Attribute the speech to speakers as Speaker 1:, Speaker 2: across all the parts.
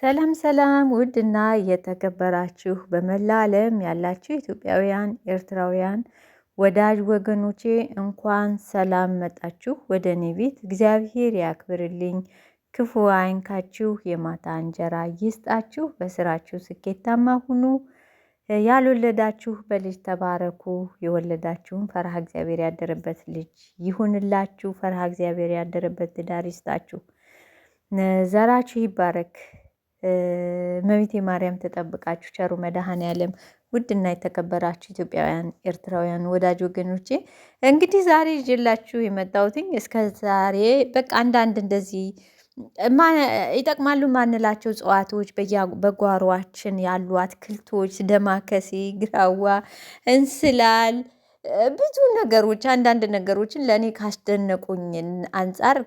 Speaker 1: ሰላም ሰላም ውድና የተከበራችሁ በመላ ዓለም ያላችሁ ኢትዮጵያውያን ኤርትራውያን ወዳጅ ወገኖቼ እንኳን ሰላም መጣችሁ ወደ እኔ ቤት። እግዚአብሔር ያክብርልኝ፣ ክፉ አይንካችሁ፣ የማታ እንጀራ ይስጣችሁ፣ በስራችሁ ስኬታማ ሁኑ። ያልወለዳችሁ በልጅ ተባረኩ፣ የወለዳችሁም ፈርሃ እግዚአብሔር ያደረበት ልጅ ይሁንላችሁ፣ ፈርሃ እግዚአብሔር ያደረበት ትዳር ይስጣችሁ፣ ዘራችሁ ይባረክ። እመቤቴ ማርያም ተጠብቃችሁ ቸሩ መድኃኔዓለም። ውድና የተከበራችሁ ኢትዮጵያውያን ኤርትራውያን ወዳጅ ወገኖቼ እንግዲህ ዛሬ ይዤላችሁ የመጣሁትኝ እስከ ዛሬ በቃ አንዳንድ እንደዚህ ይጠቅማሉ ማንላቸው እጽዋቶች በጓሯችን ያሉ አትክልቶች፣ ደማከሴ፣ ግራዋ፣ እንስላል ብዙ ነገሮች አንዳንድ ነገሮችን ለእኔ ካስደነቁኝ አንጻር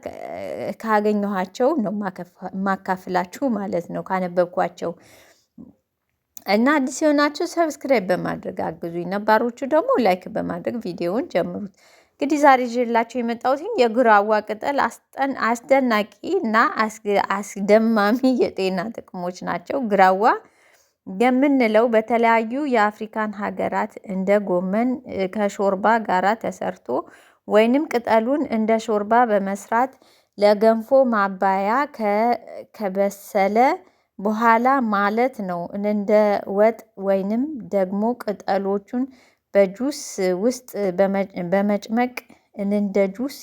Speaker 1: ካገኘኋቸው ነው ማካፍላችሁ ማለት ነው፣ ካነበብኳቸው እና አዲስ የሆናችሁ ሰብስክራይብ በማድረግ አግዙኝ፣ ነባሮቹ ደግሞ ላይክ በማድረግ ቪዲዮውን ጀምሩት። እንግዲህ ዛሬ ይዤላችሁ የመጣሁት የግራዋ ቅጠል አስደናቂ እና አስደማሚ የጤና ጥቅሞች ናቸው። ግራዋ የምንለው በተለያዩ የአፍሪካን ሀገራት እንደ ጎመን ከሾርባ ጋራ ተሰርቶ ወይንም ቅጠሉን እንደ ሾርባ በመስራት ለገንፎ ማባያ ከበሰለ በኋላ ማለት ነው እንደ ወጥ ወይንም ደግሞ ቅጠሎቹን በጁስ ውስጥ በመጭመቅ እንደ ጁስ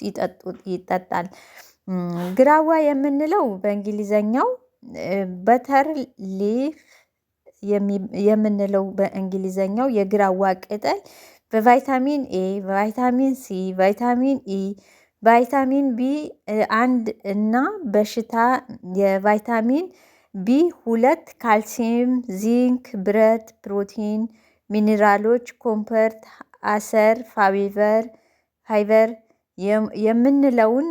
Speaker 1: ይጠጣል። ግራዋ የምንለው በእንግሊዘኛው በተር ሊፍ የምንለው በእንግሊዘኛው የግራዋ ቅጠል በቫይታሚን ኤ፣ ቫይታሚን ሲ፣ ቫይታሚን ኢ፣ ቫይታሚን ቢ አንድ እና በሽታ የቫይታሚን ቢ2፣ ካልሲየም፣ ዚንክ፣ ብረት፣ ፕሮቲን፣ ሚኒራሎች፣ ኮምፐርት፣ አሰር፣ ፋይበር የምንለውን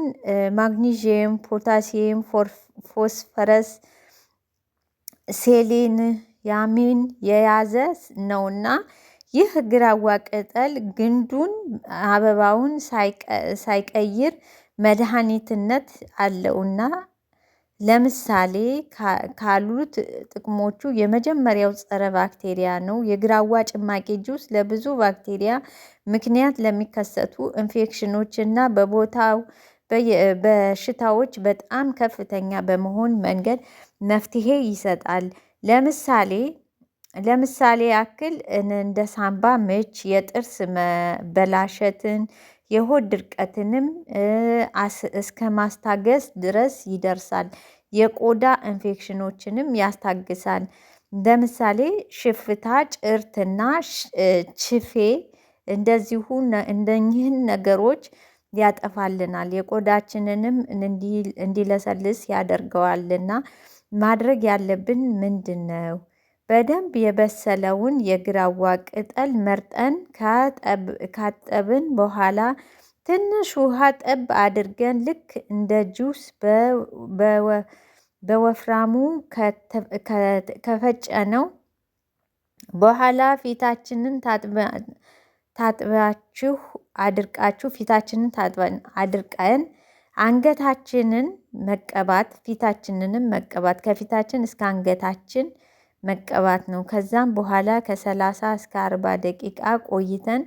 Speaker 1: ማግኒዥየም፣ ፖታሲየም፣ ፎስፈረስ፣ ሴሌን ያሚን የያዘ ነውና ይህ ግራዋ ቅጠል ግንዱን አበባውን ሳይቀይር መድኃኒትነት አለውና ለምሳሌ ካሉት ጥቅሞቹ የመጀመሪያው ጸረ ባክቴሪያ ነው። የግራዋ ጭማቂ ጁስ ለብዙ ባክቴሪያ ምክንያት ለሚከሰቱ ኢንፌክሽኖች እና በቦታው በሽታዎች በጣም ከፍተኛ በመሆን መንገድ መፍትሄ ይሰጣል። ለምሳሌ ያክል እንደ ሳምባ ምች፣ የጥርስ መበላሸትን፣ የሆድ ድርቀትንም እስከ ማስታገስ ድረስ ይደርሳል። የቆዳ ኢንፌክሽኖችንም ያስታግሳል። ለምሳሌ ሽፍታ፣ ጭርትና ችፌ እንደዚሁ እንደኚህን ነገሮች ያጠፋልናል። የቆዳችንንም እንዲለሰልስ ያደርገዋልና ማድረግ ያለብን ምንድን ነው? በደንብ የበሰለውን የግራዋ ቅጠል መርጠን ካጠብን በኋላ ትንሽ ውሃ ጠብ አድርገን ልክ እንደ ጁስ በወፍራሙ ከፈጨነው በኋላ ፊታችንን ታጥባችሁ አድርቃችሁ ፊታችንን አድርቀን አንገታችንን መቀባት፣ ፊታችንንም መቀባት ከፊታችን እስከ አንገታችን መቀባት ነው። ከዛም በኋላ ከ30 እስከ 40 ደቂቃ ቆይተን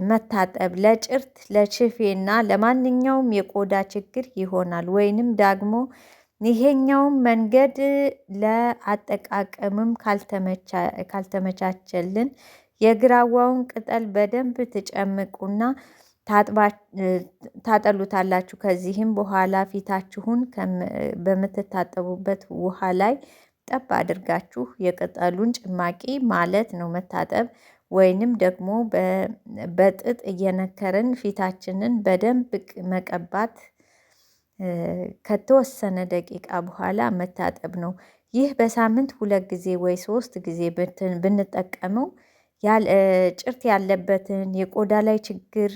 Speaker 1: መታጠብ ለጭርት፣ ለችፌና ለማንኛውም የቆዳ ችግር ይሆናል። ወይንም ደግሞ ይሄኛውም መንገድ ለአጠቃቀምም ካልተመቻቸልን የግራዋውን ቅጠል በደንብ ትጨምቁና ታጠሉታላችሁ። ከዚህም በኋላ ፊታችሁን በምትታጠቡበት ውሃ ላይ ጠብ አድርጋችሁ የቅጠሉን ጭማቂ ማለት ነው መታጠብ ወይንም ደግሞ በጥጥ እየነከርን ፊታችንን በደንብ መቀባት ከተወሰነ ደቂቃ በኋላ መታጠብ ነው። ይህ በሳምንት 2 ጊዜ ወይ 3 ጊዜ ብንጠቀመው ጭርት ያለበትን የቆዳ ላይ ችግር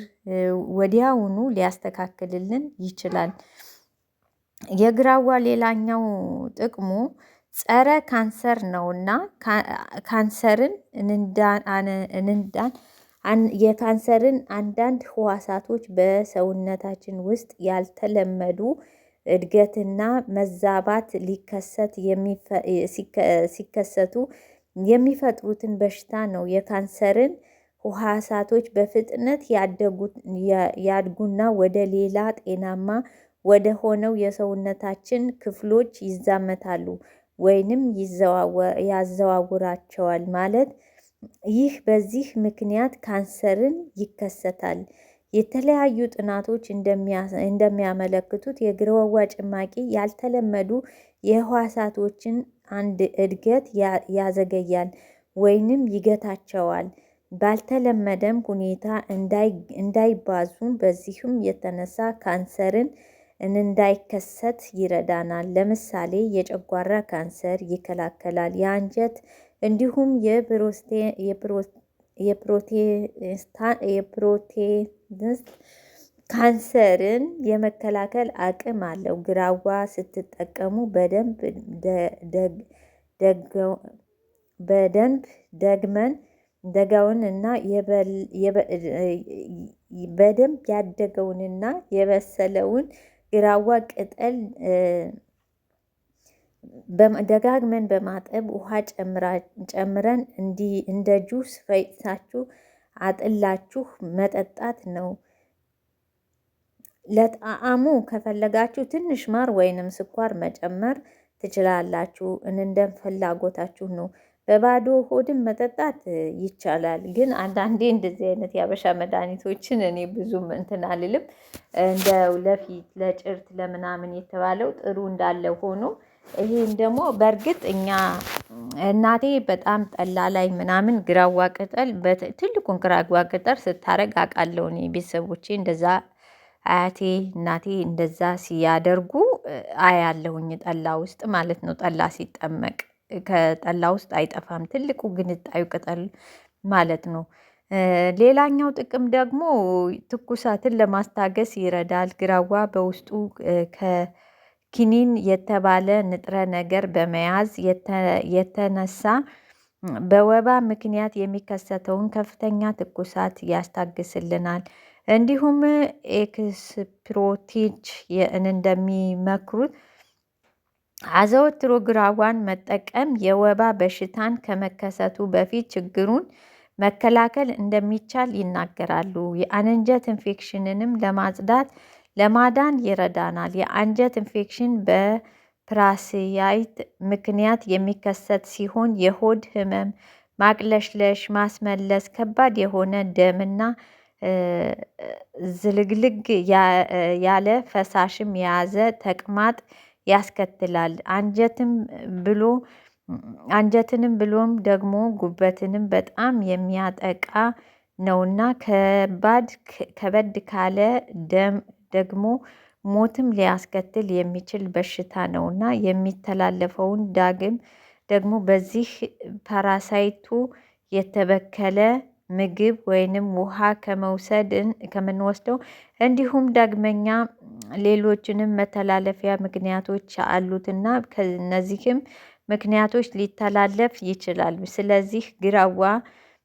Speaker 1: ወዲያውኑ ሊያስተካክልልን ይችላል። የግራዋ ሌላኛው ጥቅሙ ጸረ ካንሰር ነውና ካንሰርን የካንሰርን አንዳንድ ህዋሳቶች በሰውነታችን ውስጥ ያልተለመዱ እድገትና መዛባት ሲከሰቱ የሚፈጥሩትን በሽታ ነው። የካንሰርን ህዋሳቶች በፍጥነት ያድጉና ወደ ሌላ ጤናማ ወደ ሆነው የሰውነታችን ክፍሎች ይዛመታሉ ወይንም ያዘዋውራቸዋል ማለት። ይህ በዚህ ምክንያት ካንሰርን ይከሰታል። የተለያዩ ጥናቶች እንደሚያመለክቱት የግራዋ ጭማቂ ያልተለመዱ የህዋሳቶችን አንድ እድገት ያዘገያል ወይንም ይገታቸዋል፣ ባልተለመደም ሁኔታ እንዳይባዙም። በዚህም የተነሳ ካንሰርን እንዳይከሰት ይረዳናል። ለምሳሌ የጨጓራ ካንሰር ይከላከላል። የአንጀት እንዲሁም የፕሮቴስት ካንሰርን የመከላከል አቅም አለው። ግራዋ ስትጠቀሙ በደንብ በደንብ ያደገውንና የበሰለውን ግራዋ ቅጠል ደጋግመን በማጠብ ውሃ ጨምረን እንደ ጁስ ፈጭታችሁ አጥላችሁ መጠጣት ነው። ለጣዕሙ ከፈለጋችሁ ትንሽ ማር ወይንም ስኳር መጨመር ትችላላችሁ። እንደ ፍላጎታችሁ ነው። በባዶ ሆድም መጠጣት ይቻላል። ግን አንዳንዴ እንደዚህ አይነት የሀበሻ መድኃኒቶችን እኔ ብዙም እንትን አልልም። እንደው ለፊት ለጭርት ለምናምን የተባለው ጥሩ እንዳለ ሆኖ ይሄን ደግሞ በእርግጥ እናቴ በጣም ጠላ ላይ ምናምን ግራዋ ቅጠል ትልቁን ግራዋ ቅጠል ስታረግ አውቃለሁ። እኔ ቤተሰቦቼ እንደዛ አያቴ እናቴ እንደዛ ሲያደርጉ አያለሁኝ። ጠላ ውስጥ ማለት ነው። ጠላ ሲጠመቅ ከጠላ ውስጥ አይጠፋም ትልቁ ግንጣዩ ቅጠል ማለት ነው። ሌላኛው ጥቅም ደግሞ ትኩሳትን ለማስታገስ ይረዳል። ግራዋ በውስጡ ከኪኒን የተባለ ንጥረ ነገር በመያዝ የተነሳ በወባ ምክንያት የሚከሰተውን ከፍተኛ ትኩሳት ያስታግስልናል። እንዲሁም ኤክስፐርቶች እንደሚመክሩት አዘወትሮ ግራዋን መጠቀም የወባ በሽታን ከመከሰቱ በፊት ችግሩን መከላከል እንደሚቻል ይናገራሉ። የአንጀት ኢንፌክሽንንም ለማዳን ይረዳናል። የአንጀት ኢንፌክሽን በፓራሳይት ምክንያት የሚከሰት ሲሆን የሆድ ህመም፣ ማቅለሽለሽ፣ ማስመለስ፣ ከባድ የሆነ ደምና ዝልግልግ ያለ ፈሳሽም የያዘ ተቅማጥ ያስከትላል። አንጀትንም ብሎም ደግሞ ጉበትንም በጣም የሚያጠቃ ነውና ከበድ ካለ ደግሞ ሞትም ሊያስከትል የሚችል በሽታ ነውና የሚተላለፈውን ደግሞ በዚህ ፓራሳይቱ የተበከለ ምግብ ወይንም ውሃ ከምንወስደው እንዲሁም ዳግመኛ ሌሎችንም መተላለፊያ ምክንያቶች አሉትና ከነዚህም ምክንያቶች ሊተላለፍ ይችላል። ስለዚህ ግራዋ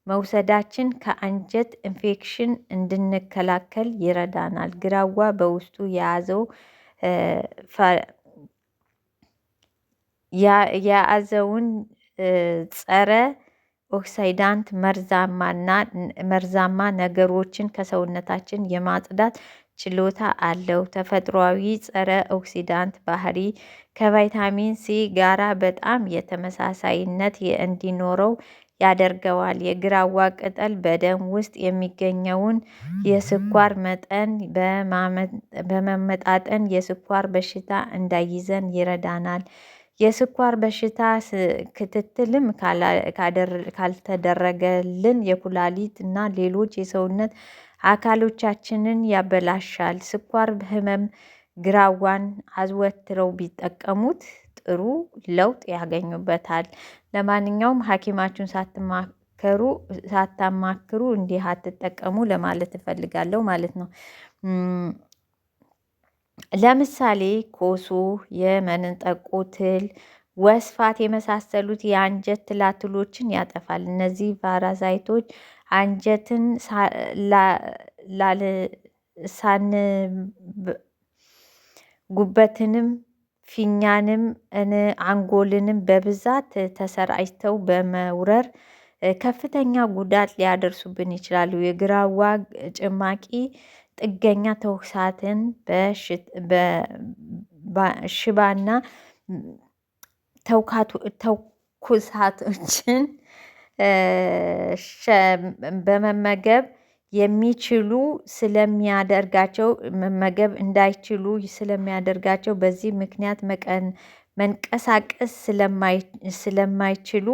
Speaker 1: መውሰዳችን ከአንጀት ኢንፌክሽን እንድንከላከል ይረዳናል። ግራዋ በውስጡ የያዘውን ጸረ ኦክሳይዳንት መርዛማ ነገሮችን ከሰውነታችን የማጽዳት ችሎታ አለው። ተፈጥሯዊ ጸረ ኦክሲዳንት ባህሪ ከቫይታሚን ሲ ጋራ በጣም የተመሳሳይነት እንዲኖረው ያደርገዋል። የግራዋ ቅጠል በደም ውስጥ የሚገኘውን የስኳር መጠን በመመጣጠን የስኳር በሽታ እንዳይዘን ይረዳናል። የስኳር በሽታ ክትትልም ካልተደረገልን የኩላሊት እና ሌሎች የሰውነት አካሎቻችንን ያበላሻል። ስኳር ህመም ግራዋን አዘወትረው ቢጠቀሙት ጥሩ ለውጥ ያገኙበታል። ለማንኛውም ሐኪማችሁን ሳታማክሩ እንዲህ አትጠቀሙ ለማለት እፈልጋለሁ ማለት ነው። ለምሳሌ ኮሶ፣ የመንጠቆ ትል፣ ወስፋት የመሳሰሉት የአንጀት ትላትሎችን ያጠፋል። እነዚህ ፓራሳይቶች አንጀትን ጉበትንም ፊኛንም አንጎልንም በብዛት ተሰራጭተው በመውረር ከፍተኛ ጉዳት ሊያደርሱብን ይችላሉ። የግራዋ ጭማቂ ጥገኛ ተውሳትን በሽባና ተውኩሳቶችን በመመገብ የሚችሉ ስለሚያደርጋቸው መመገብ እንዳይችሉ ስለሚያደርጋቸው በዚህ ምክንያት መንቀሳቀስ ስለማይችሉ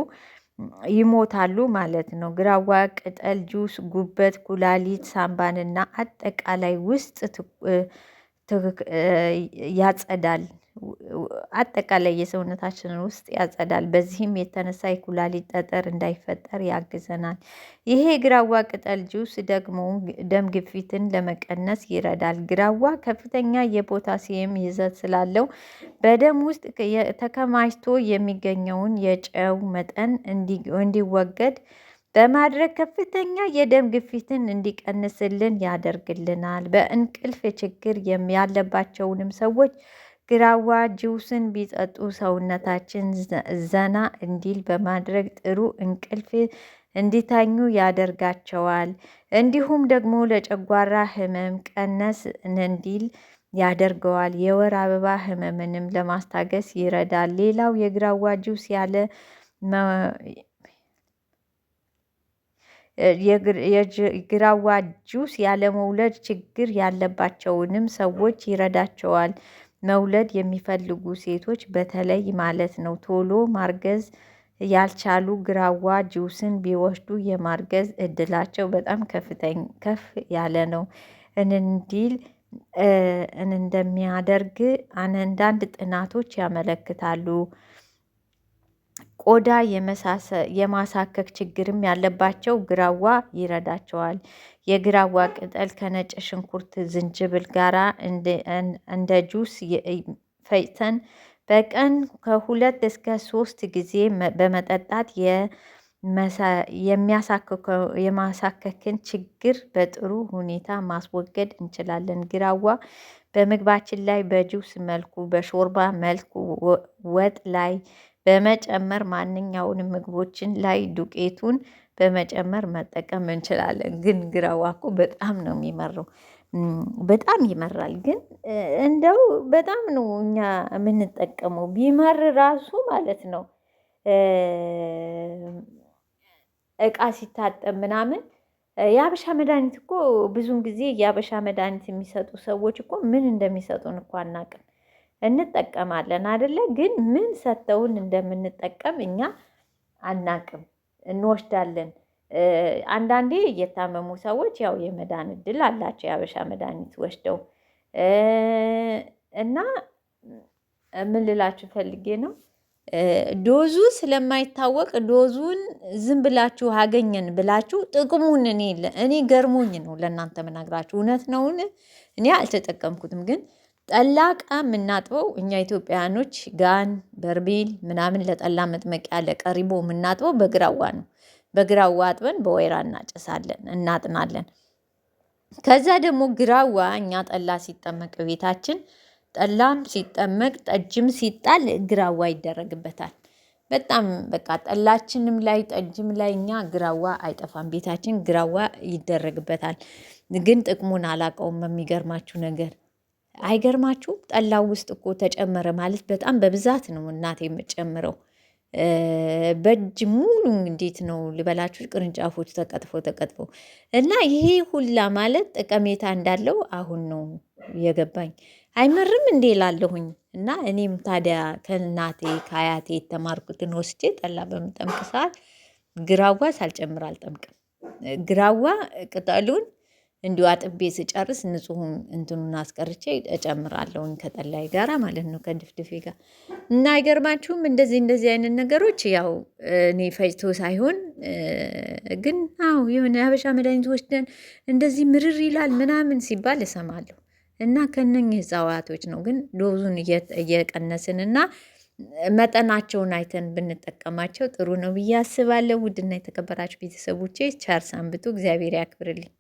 Speaker 1: ይሞታሉ ማለት ነው። ግራዋ ቅጠል ጁስ ጉበት፣ ኩላሊት፣ ሳምባንና አጠቃላይ ውስጥ ያጸዳል። አጠቃላይ የሰውነታችንን ውስጥ ያጸዳል። በዚህም የተነሳ የኩላሊት ጠጠር እንዳይፈጠር ያግዘናል። ይሄ ግራዋ ቅጠል ጁስ ደግሞ ደም ግፊትን ለመቀነስ ይረዳል። ግራዋ ከፍተኛ የፖታሲየም ይዘት ስላለው በደም ውስጥ ተከማችቶ የሚገኘውን የጨው መጠን እንዲወገድ በማድረግ ከፍተኛ የደም ግፊትን እንዲቀንስልን ያደርግልናል። በእንቅልፍ ችግር ያለባቸውንም ሰዎች ግራዋ ጁስን ቢጠጡ ሰውነታችን ዘና እንዲል በማድረግ ጥሩ እንቅልፍ እንዲተኙ ያደርጋቸዋል። እንዲሁም ደግሞ ለጨጓራ ህመም ቀነስ እንዲል ያደርገዋል። የወር አበባ ህመምንም ለማስታገስ ይረዳል። ሌላው የግራዋ ጁስ የግራዋ ጁስ ያለመውለድ ችግር ያለባቸውንም ሰዎች ይረዳቸዋል። መውለድ የሚፈልጉ ሴቶች በተለይ ማለት ነው ቶሎ ማርገዝ ያልቻሉ ግራዋ ጁስን ቢወስዱ የማርገዝ እድላቸው በጣም ከፍ ያለ ነው እንዲል እንደሚያደርግ አንዳንድ ጥናቶች ያመለክታሉ። ቆዳ የማሳከክ ችግርም ያለባቸው ግራዋ ይረዳቸዋል። የግራዋ ቅጠል ከነጭ ሽንኩርት፣ ዝንጅብል ጋራ እንደ ጁስ ፈጭተን በቀን ከ2 እስከ 3 ጊዜ በመጠጣት የማሳከክን ችግር በጥሩ ሁኔታ ማስወገድ እንችላለን። ግራዋ በምግባችን ላይ በጁስ መልኩ፣ በሾርባ መልኩ፣ ወጥ ላይ በመጨመር ማንኛውንም ምግቦችን ላይ ዱቄቱን በመጨመር መጠቀም እንችላለን። ግን ግራዋ እኮ በጣም ነው የሚመረው፣ በጣም ይመራል። ግን እንደው በጣም ነው እኛ የምንጠቀመው ቢመር ራሱ ማለት ነው። እቃ ሲታጠብ ምናምን የሀበሻ መድኃኒት እኮ ብዙን ጊዜ የሀበሻ መድኃኒት የሚሰጡ ሰዎች እኮ ምን እንደሚሰጡን እኮ አናውቅም። እንጠቀማለን አደለ? ግን ምን ሰጥተውን እንደምንጠቀም እኛ አናቅም፣ እንወስዳለን። አንዳንዴ የታመሙ ሰዎች ያው የመዳን እድል አላቸው የሀበሻ መድኃኒት ወስደው እና ምን ልላችሁ ፈልጌ ነው ዶዙ ስለማይታወቅ ዶዙን ዝም ብላችሁ አገኘን ብላችሁ ጥቅሙን እኔ ገርሞኝ ነው ለእናንተ ምነግራችሁ። እውነት ነውን? እኔ አልተጠቀምኩትም። ግን ጠላ ዕቃ የምናጥበው እኛ ኢትዮጵያውያኖች ጋን በርሜል ምናምን ለጠላ መጥመቂያ ለቀሪቦ የምናጥበው በግራዋ ነው። በግራዋ አጥበን በወይራ እናጭሳለን፣ እናጥናለን። ከዛ ደግሞ ግራዋ እኛ ጠላ ሲጠመቅ ቤታችን ጠላም ሲጠመቅ ጠጅም ሲጣል ግራዋ ይደረግበታል። በጣም በቃ ጠላችንም ላይ ጠጅም ላይ እኛ ግራዋ አይጠፋም፣ ቤታችን ግራዋ ይደረግበታል። ግን ጥቅሙን አላውቀውም። የሚገርማችሁ ነገር አይገርማችሁም? ጠላው ውስጥ እኮ ተጨመረ ማለት በጣም በብዛት ነው እናቴ የምጨምረው። በእጅ ሙሉ እንዴት ነው ልበላችሁ፣ ቅርንጫፎች ተቀጥፎ እና ይሄ ሁላ ማለት ጠቀሜታ እንዳለው አሁን ነው የገባኝ። አይመርም እንዴ ላለሁኝ እና እኔም ታዲያ ከእናቴ ከአያቴ የተማርኩትን ወስጄ ጠላ በምጠምቅ ሰዓት ግራዋ ሳልጨምር አልጠምቅም። ግራዋ ቅጠሉን እንዲሁ አጥቤ ስጨርስ ንጹሑን እንትኑን አስቀርቼ እጨምራለሁኝ ከጠላይ ጋራ ማለት ነው ከድፍድፌ ጋር እና አይገርማችሁም? እንደዚህ አይነት ነገሮች ያው እኔ ፈጭቶ ሳይሆን ግን የሆነ የሀበሻ መድኃኒት ወስደን እንደዚህ ምርር ይላል ምናምን ሲባል እሰማለሁ። እና ከነኚህ እጽዋቶች ነው። ግን ዶዙን እየቀነስን እና መጠናቸውን አይተን ብንጠቀማቸው ጥሩ ነው ብዬ አስባለሁ። ውድና የተከበራችሁ ቤተሰቦቼ ቸር ሰንብቱ። እግዚአብሔር ያክብርልኝ።